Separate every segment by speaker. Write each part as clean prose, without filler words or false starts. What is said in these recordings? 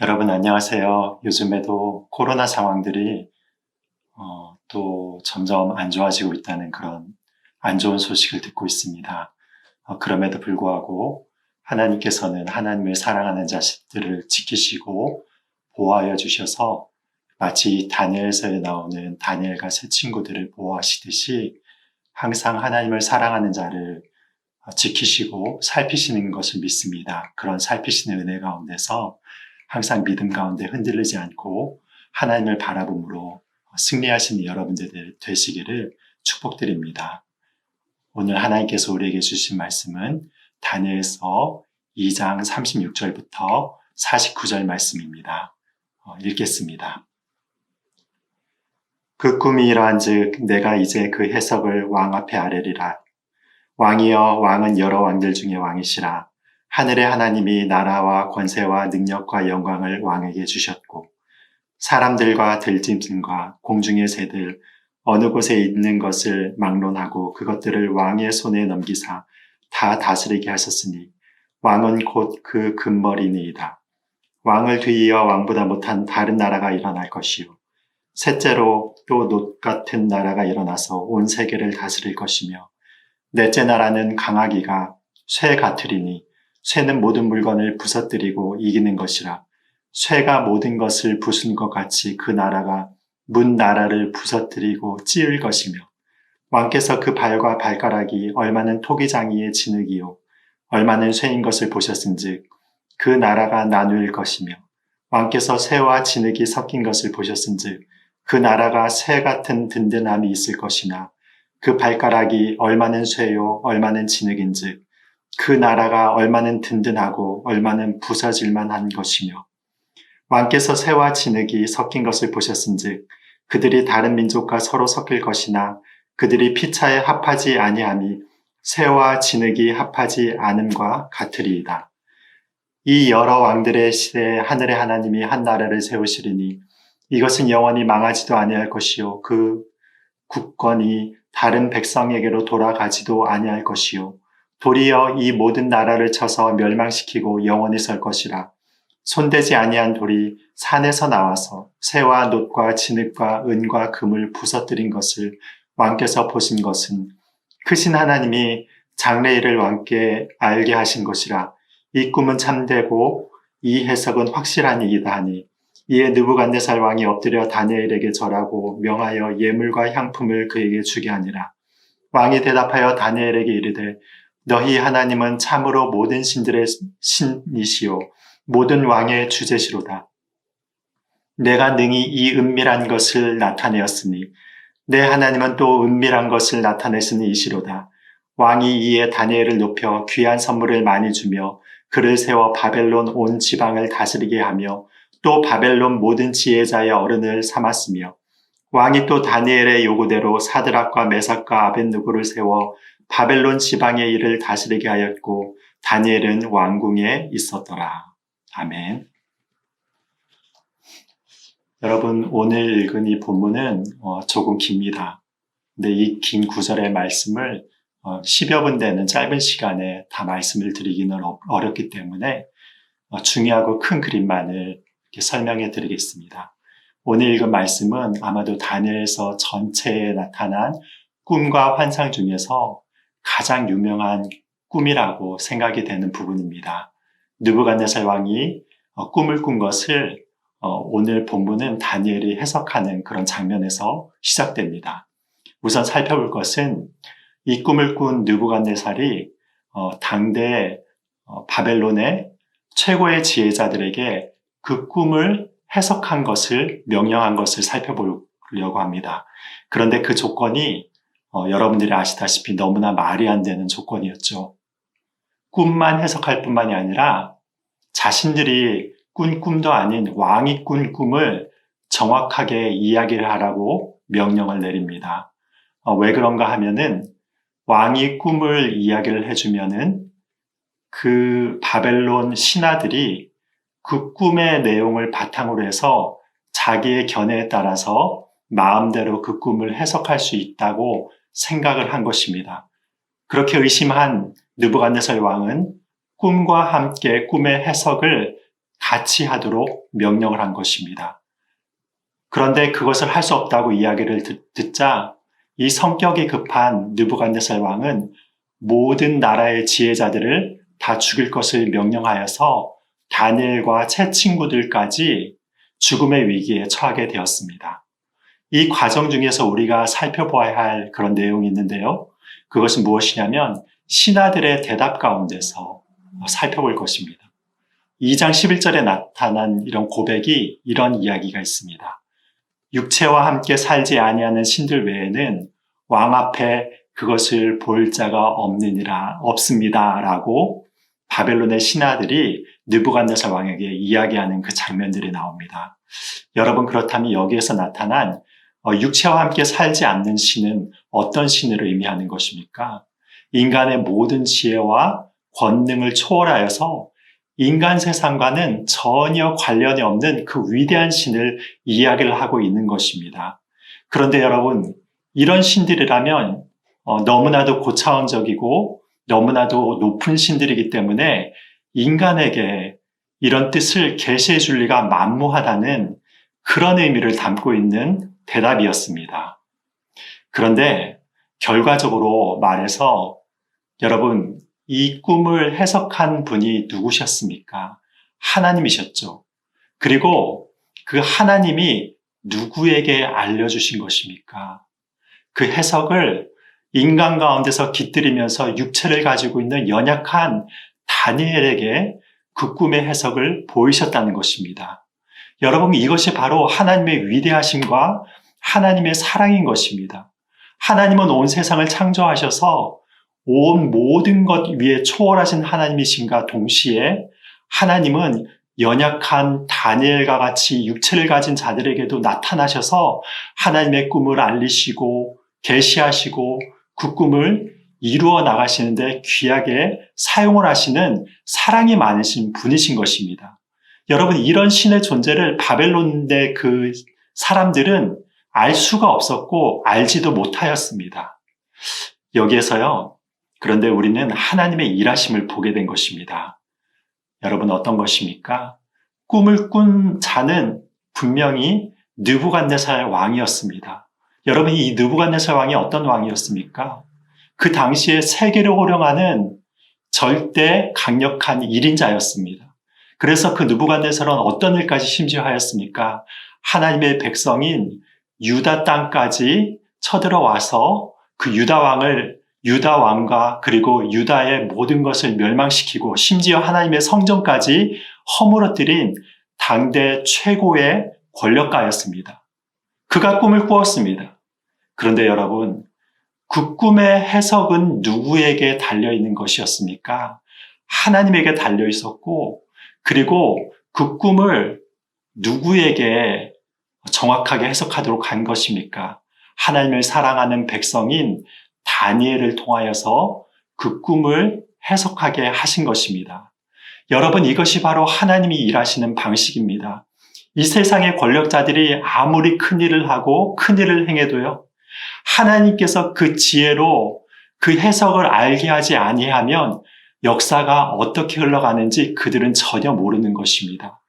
Speaker 1: 여러분 안녕하세요. 요즘에도 코로나 상황들이 또 점점 안 좋아지고 있다는 그런 안 좋은 소식을 듣고 있습니다. 그럼에도 불구하고 하나님께서는 하나님을 사랑하는 자식들을 지키시고 보호하여 주셔서 마치 다니엘서에 나오는 다니엘과 세 친구들을 보호하시듯이 항상 하나님을 사랑하는 자를 지키시고 살피시는 것을 믿습니다. 그런 살피시는 은혜 가운데서 항상 믿음 가운데 흔들리지 않고 하나님을 바라봄으로 승리하시는 여러분들 되시기를 축복드립니다. 오늘 하나님께서 우리에게 주신 말씀은 다니엘서 2장 36절부터 49절 말씀입니다. 읽겠습니다. 그 꿈이 이러한즉 내가 이제 그 해석을 왕 앞에 아뢰리라. 왕이여, 왕은 여러 왕들 중에 왕이시라. 하늘의 하나님이 나라와 권세와 능력과 영광을 왕에게 주셨고 사람들과 들짐승과 공중의 새들 어느 곳에 있는 것을 막론하고 그것들을 왕의 손에 넘기사 다 다스리게 하셨으니 왕은 곧 그 금머리니이다. 왕을 뒤이어 왕보다 못한 다른 나라가 일어날 것이요 셋째로 또 놋 같은 나라가 일어나서 온 세계를 다스릴 것이며 넷째 나라는 강하기가 쇠 같으리니 쇠는 모든 물건을 부서뜨리고 이기는 것이라. 쇠가 모든 것을 부순 것 같이 그 나라가 문 나라를 부서뜨리고 찌을 것이며 왕께서 그 발과 발가락이 얼마는 토기장이의 진흙이요 얼마는 쇠인 것을 보셨은즉 그 나라가 나누일 것이며 왕께서 쇠와 진흙이 섞인 것을 보셨은즉 그 나라가 쇠 같은 든든함이 있을 것이나 그 발가락이 얼마는 쇠요 얼마는 진흙인즉 그 나라가 얼마는 든든하고 얼마는 부서질만 한 것이며 왕께서 쇠와 진흙이 섞인 것을 보셨은즉 그들이 다른 민족과 서로 섞일 것이나 그들이 피차에 합하지 아니함이 쇠와 진흙이 합하지 않음과 같으리이다. 이 여러 왕들의 시대에 하늘의 하나님이 한 나라를 세우시리니 이것은 영원히 망하지도 아니할 것이요 그 국권이 다른 백성에게로 돌아가지도 아니할 것이요 도리어 이 모든 나라를 쳐서 멸망시키고 영원히 설 것이라. 손대지 아니한 돌이 산에서 나와서 쇠와 놋과 진흙과 은과 금을 부서뜨린 것을 왕께서 보신 것은 크신 하나님이 장래일을 왕께 알게 하신 것이라. 이 꿈은 참되고 이 해석은 확실한 이이다 하니 이에 느부갓네살 왕이 엎드려 다니엘에게 절하고 명하여 예물과 향품을 그에게 주게 하니라. 왕이 대답하여 다니엘에게 이르되 너희 하나님은 참으로 모든 신들의 신이시요 모든 왕의 주제시로다. 내가 능히 이 은밀한 것을 나타내었으니 내 하나님은 또 은밀한 것을 나타내시는 이시로다. 왕이 이에 다니엘을 높여 귀한 선물을 많이 주며 그를 세워 바벨론 온 지방을 다스리게 하며 또 바벨론 모든 지혜자의 어른을 삼았으며 왕이 또 다니엘의 요구대로 사드락과 메삭과 아벳느고를 세워 바벨론 지방의 일을 다스리게 하였고 다니엘은 왕궁에 있었더라. 아멘. 여러분 오늘 읽은 이 본문은 조금 깁니다. 근데 이 긴 구절의 말씀을 10여 분 되는 짧은 시간에 다 말씀을 드리기는 어렵기 때문에 중요하고 큰 그림만을 이렇게 설명해 드리겠습니다. 오늘 읽은 말씀은 아마도 다니엘서 전체에 나타난 꿈과 환상 중에서 가장 유명한 꿈이라고 생각이 되는 부분입니다. 느부갓네살 왕이 꿈을 꾼 것을 오늘 본문은 다니엘이 해석하는 그런 장면에서 시작됩니다. 우선 살펴볼 것은 이 꿈을 꾼 느부갓네살이 당대 바벨론의 최고의 지혜자들에게 그 꿈을 해석한 것을 명령한 것을 살펴보려고 합니다. 그런데 그 조건이 여러분들이 아시다시피 너무나 말이 안 되는 조건이었죠. 꿈만 해석할 뿐만이 아니라 자신들이 꾼 꿈도 아닌 왕이 꾼 꿈을 정확하게 이야기를 하라고 명령을 내립니다. 왜 그런가 하면은 왕이 꿈을 이야기를 해주면은 그 바벨론 신하들이 그 꿈의 내용을 바탕으로 해서 자기의 견해에 따라서 마음대로 그 꿈을 해석할 수 있다고 생각을 한 것입니다. 그렇게 의심한 느부갓네살 왕은 꿈과 함께 꿈의 해석을 같이 하도록 명령을 한 것입니다. 그런데 그것을 할 수 없다고 이야기를 듣자 이 성격이 급한 느부갓네살 왕은 모든 나라의 지혜자들을 다 죽일 것을 명령하여서 다니엘과 세 친구들까지 죽음의 위기에 처하게 되었습니다. 이 과정 중에서 우리가 살펴봐야 할 그런 내용이 있는데요. 그것은 무엇이냐면 신하들의 대답 가운데서 살펴볼 것입니다. 2장 11절에 나타난 이런 고백이 이런 이야기가 있습니다. 육체와 함께 살지 아니하는 신들 외에는 왕 앞에 그것을 볼 자가 없습니다 라고 바벨론의 신하들이 느부갓네살 왕에게 이야기하는 그 장면들이 나옵니다. 여러분, 그렇다면 여기에서 나타난 육체와 함께 살지 않는 신은 어떤 신을 의미하는 것입니까? 인간의 모든 지혜와 권능을 초월하여서 인간 세상과는 전혀 관련이 없는 그 위대한 신을 이야기를 하고 있는 것입니다. 그런데 여러분, 이런 신들이라면 너무나도 고차원적이고 너무나도 높은 신들이기 때문에 인간에게 이런 뜻을 계시해 줄 리가 만무하다는 그런 의미를 담고 있는 대답이었습니다. 그런데 결과적으로 말해서 여러분, 이 꿈을 해석한 분이 누구셨습니까? 하나님이셨죠. 그리고 그 하나님이 누구에게 알려주신 것입니까? 그 해석을 인간 가운데서 깃들이면서 육체를 가지고 있는 연약한 다니엘에게 그 꿈의 해석을 보이셨다는 것입니다. 여러분, 이것이 바로 하나님의 위대하심과 하나님의 사랑인 것입니다. 하나님은 온 세상을 창조하셔서 온 모든 것 위에 초월하신 하나님이신가 동시에 하나님은 연약한 다니엘과 같이 육체를 가진 자들에게도 나타나셔서 하나님의 꿈을 알리시고 계시하시고 그 꿈을 이루어 나가시는데 귀하게 사용을 하시는 사랑이 많으신 분이신 것입니다. 여러분, 이런 신의 존재를 바벨론의 그 사람들은 알 수가 없었고 알지도 못하였습니다. 여기에서요, 그런데 우리는 하나님의 일하심을 보게 된 것입니다. 여러분, 어떤 것입니까? 꿈을 꾼 자는 분명히 느부갓네살 왕이었습니다. 여러분, 이 느부갓네살 왕이 어떤 왕이었습니까? 그 당시에 세계를 호령하는 절대 강력한 1인자였습니다. 그래서 그 느부갓네살은 어떤 일까지 심지어 하였습니까? 하나님의 백성인 유다 땅까지 쳐들어와서 그 유다 왕과 그리고 유다의 모든 것을 멸망시키고 심지어 하나님의 성전까지 허물어뜨린 당대 최고의 권력가였습니다. 그가 꿈을 꾸었습니다. 그런데 여러분, 그 꿈의 해석은 누구에게 달려있는 것이었습니까? 하나님에게 달려있었고, 그리고 그 꿈을 누구에게 정확하게 해석하도록 한 것입니까? 하나님을 사랑하는 백성인 다니엘을 통하여서 그 꿈을 해석하게 하신 것입니다. 여러분, 이것이 바로 하나님이 일하시는 방식입니다. 이 세상의 권력자들이 아무리 큰 일을 하고 큰 일을 행해도요, 하나님께서 그 지혜로 그 해석을 알게 하지 아니하면 역사가 어떻게 흘러가는지 그들은 전혀 모르는 것입니다.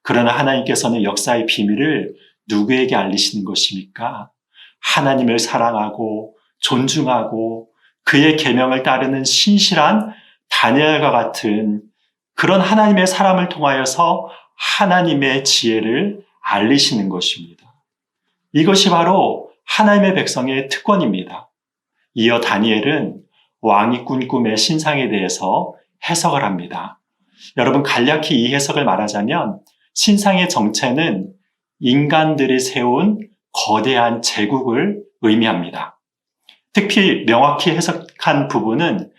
Speaker 1: 그러나 하나님께서는 역사의 비밀을 누구에게 알리시는 것입니까? 하나님을 사랑하고 존중하고 그의 계명을 따르는 신실한 다니엘과 같은 그런 하나님의 사람을 통하여서 하나님의 지혜를 알리시는 것입니다. 이것이 바로 하나님의 백성의 특권입니다. 이어 다니엘은 왕이 꾼 꿈의 신상에 대해서 해석을 합니다. 여러분, 간략히 이 해석을 말하자면 신상의 정체는 인간들이 세운 거대한 제국을 의미합니다. 특히 명확히 해석한 부분은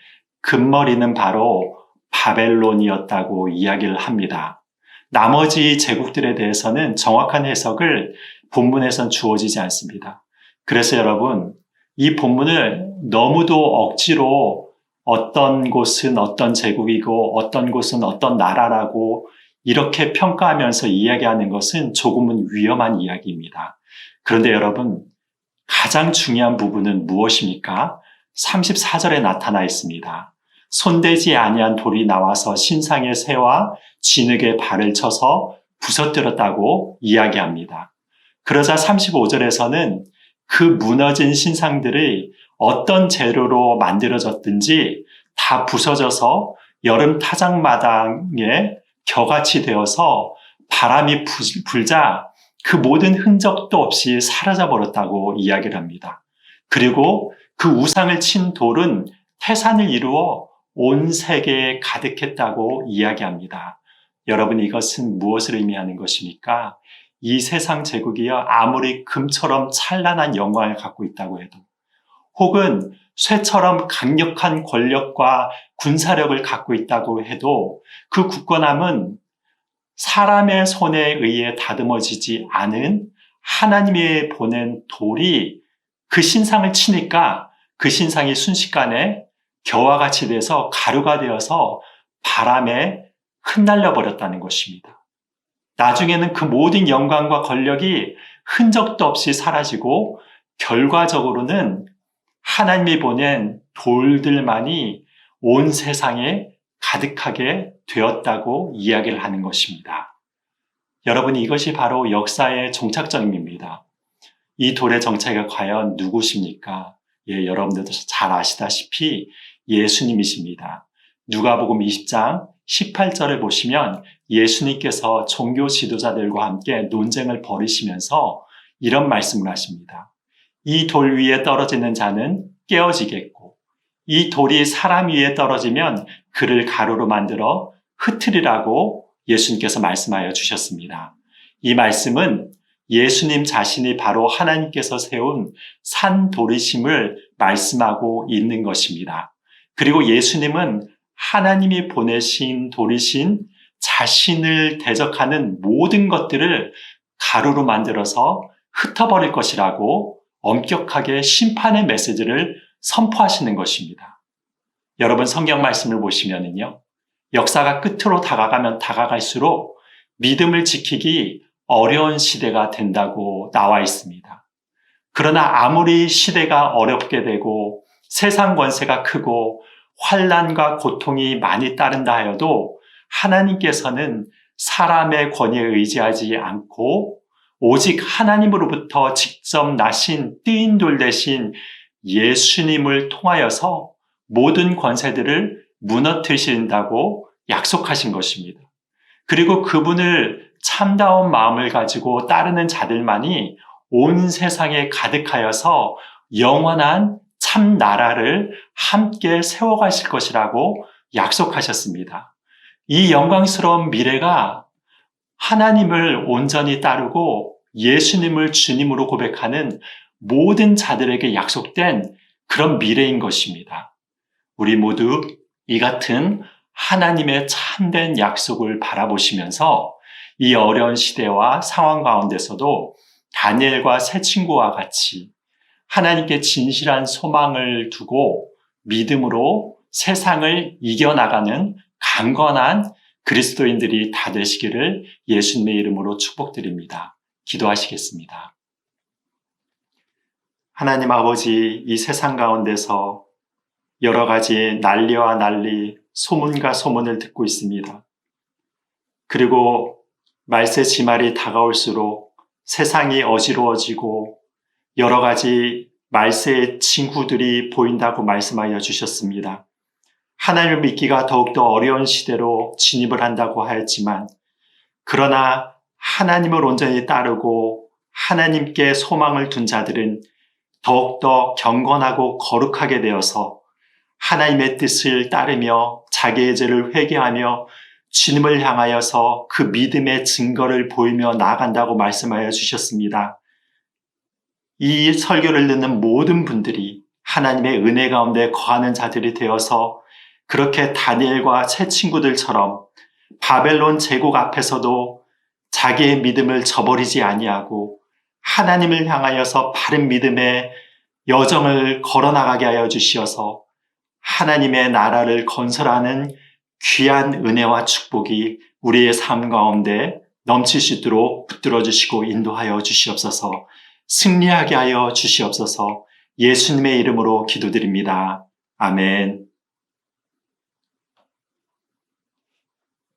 Speaker 1: 금머리는 바로 바벨론이었다고 이야기를 합니다. 나머지 제국들에 대해서는 정확한 해석을 본문에선 주어지지 않습니다. 그래서 여러분, 이 본문을 너무도 억지로 어떤 곳은 어떤 제국이고 어떤 곳은 어떤 나라라고 이렇게 평가하면서 이야기하는 것은 조금은 위험한 이야기입니다. 그런데 여러분, 가장 중요한 부분은 무엇입니까? 34절에 나타나 있습니다. 손대지 아니한 돌이 나와서 신상의 새와 진흙에 발을 쳐서 부서뜨렸다고 이야기합니다. 그러자 35절에서는 그 무너진 신상들이 어떤 재료로 만들어졌든지 다 부서져서 여름 타작마당에 겨같이 되어서 바람이 불자 그 모든 흔적도 없이 사라져 버렸다고 이야기를 합니다. 그리고 그 우상을 친 돌은 태산을 이루어 온 세계에 가득했다고 이야기합니다. 여러분, 이것은 무엇을 의미하는 것입니까? 이 세상 제국이여 아무리 금처럼 찬란한 영광을 갖고 있다고 해도, 혹은 쇠처럼 강력한 권력과 군사력을 갖고 있다고 해도 그 굳건함은 사람의 손에 의해 다듬어지지 않은 하나님이 보낸 돌이 그 신상을 치니까 그 신상이 순식간에 겨와 같이 돼서 가루가 되어서 바람에 흩날려 버렸다는 것입니다. 나중에는 그 모든 영광과 권력이 흔적도 없이 사라지고 결과적으로는 하나님이 보낸 돌들만이 온 세상에 가득하게 되었다고 이야기를 하는 것입니다. 여러분, 이것이 바로 역사의 종착점입니다. 이 돌의 정체가 과연 누구십니까? 여러분들도 잘 아시다시피 예수님이십니다. 누가복음 20장 18절을 보시면 예수님께서 종교 지도자들과 함께 논쟁을 벌이시면서 이런 말씀을 하십니다. 이 돌 위에 떨어지는 자는 깨어지겠고, 이 돌이 사람 위에 떨어지면 그를 가루로 만들어 흩으리라고 예수님께서 말씀하여 주셨습니다. 이 말씀은 예수님 자신이 바로 하나님께서 세운 산돌이심을 말씀하고 있는 것입니다. 그리고 예수님은 하나님이 보내신 돌이신 자신을 대적하는 모든 것들을 가루로 만들어서 흩어버릴 것이라고 엄격하게 심판의 메시지를 선포하시는 것입니다. 여러분, 성경 말씀을 보시면은요, 역사가 끝으로 다가가면 다가갈수록 믿음을 지키기 어려운 시대가 된다고 나와 있습니다. 그러나 아무리 시대가 어렵게 되고 세상 권세가 크고 환난과 고통이 많이 따른다 하여도 하나님께서는 사람의 권위에 의지하지 않고 오직 하나님으로부터 직접 나신 뜨인 돌 대신 예수님을 통하여서 모든 권세들을 무너뜨리신다고 약속하신 것입니다. 그리고 그분을 참다운 마음을 가지고 따르는 자들만이 온 세상에 가득하여서 영원한 참 나라를 함께 세워가실 것이라고 약속하셨습니다. 이 영광스러운 미래가 하나님을 온전히 따르고 예수님을 주님으로 고백하는 모든 자들에게 약속된 그런 미래인 것입니다. 우리 모두 이 같은 하나님의 참된 약속을 바라보시면서 이 어려운 시대와 상황 가운데서도 다니엘과 세 친구와 같이 하나님께 진실한 소망을 두고 믿음으로 세상을 이겨나가는 강건한 그리스도인들이 다 되시기를 예수님의 이름으로 축복드립니다. 기도하시겠습니다. 하나님 아버지, 이 세상 가운데서 여러 가지 난리와 난리, 소문과 소문을 듣고 있습니다. 그리고 말세 지말이 다가올수록 세상이 어지러워지고 여러 가지 말세의 징후들이 보인다고 말씀하여 주셨습니다. 하나님을 믿기가 더욱더 어려운 시대로 진입을 한다고 하였지만, 그러나 하나님을 온전히 따르고 하나님께 소망을 둔 자들은 더욱더 경건하고 거룩하게 되어서 하나님의 뜻을 따르며 자기의 죄를 회개하며 주님을 향하여서 그 믿음의 증거를 보이며 나아간다고 말씀하여 주셨습니다. 이 설교를 듣는 모든 분들이 하나님의 은혜 가운데 거하는 자들이 되어서 그렇게 다니엘과 새 친구들처럼 바벨론 제국 앞에서도 자기의 믿음을 저버리지 아니하고 하나님을 향하여서 바른 믿음의 여정을 걸어나가게 하여 주시어서 하나님의 나라를 건설하는 귀한 은혜와 축복이 우리의 삶 가운데 넘칠 수 있도록 붙들어 주시고 인도하여 주시옵소서. 승리하게 하여 주시옵소서. 예수님의 이름으로 기도드립니다. 아멘.